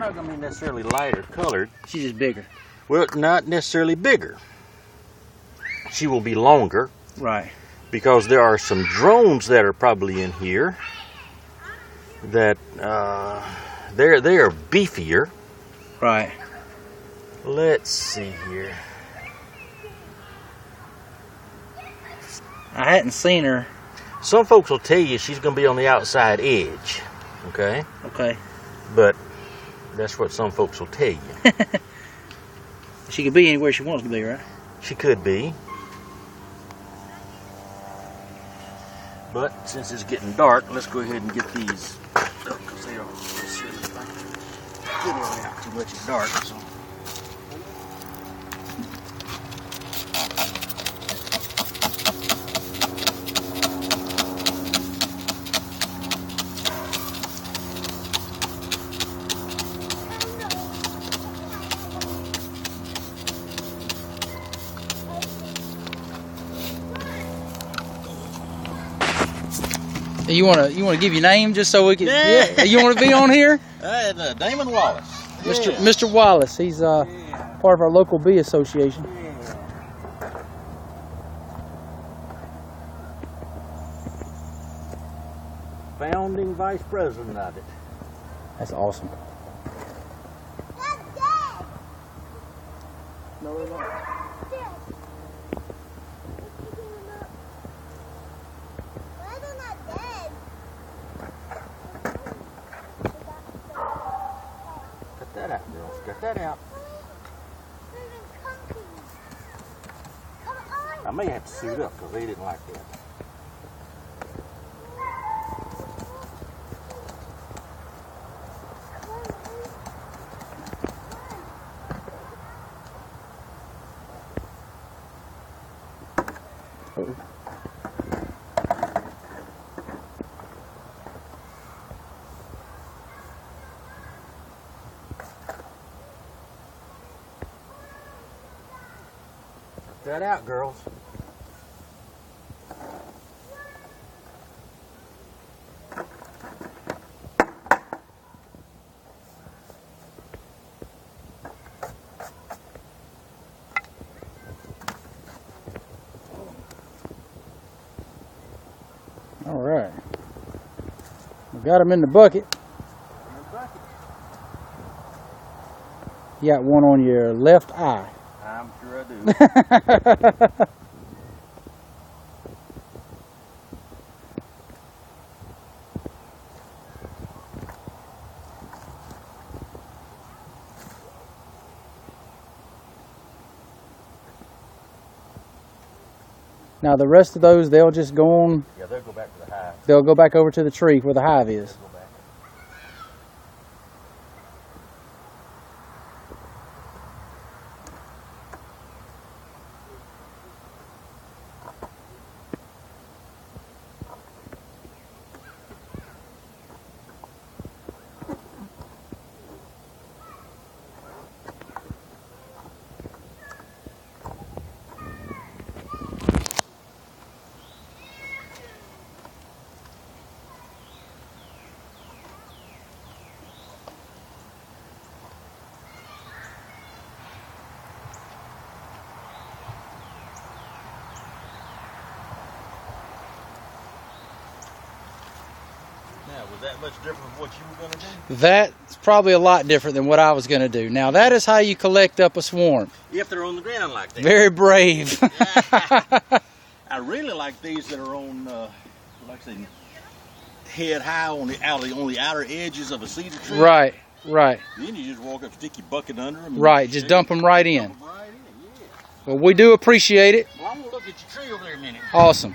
not going to be necessarily lighter colored. She's just bigger. Well, not necessarily bigger. She will be longer. Right. Because there are some drones that are probably in here that they are beefier. Right. Let's see here. I hadn't seen her. Some folks will tell you she's going to be on the outside edge. Okay? Okay. But that's what some folks will tell you. She could be anywhere she wants to be, right? She could be. But since it's getting dark, let's go ahead and get these up because they don't really out too much in dark. So. You want to give your name just so we can? Yeah. You want to be on here? Damon Wallace. Mr. Wallace. He's part of our local bee association. Founding vice president of it. That's awesome. No, they're not. That out, girls. Get that out. I may have to suit up because they didn't like that. That out, girls. All right. We got them in the bucket. You got one on your left eye. I'm sure I do. Now the rest of those, they'll just go on. Yeah, they'll go back to the hive. They'll go back over to the tree where the hive is. Now, was that much different from what you were going to do? That's probably a lot different than what I was going to do. Now, that is how you collect up a swarm. If they're on the ground like that. Very brave. I really like these that are on, like I said, head high on the outer edges of a cedar tree. Right, right. Then you just walk up, stick your bucket under them. Right, just dump them right in. Dump them right in, yeah. Well, we do appreciate it. Well, I'm going to look at your tree over there a minute. Awesome.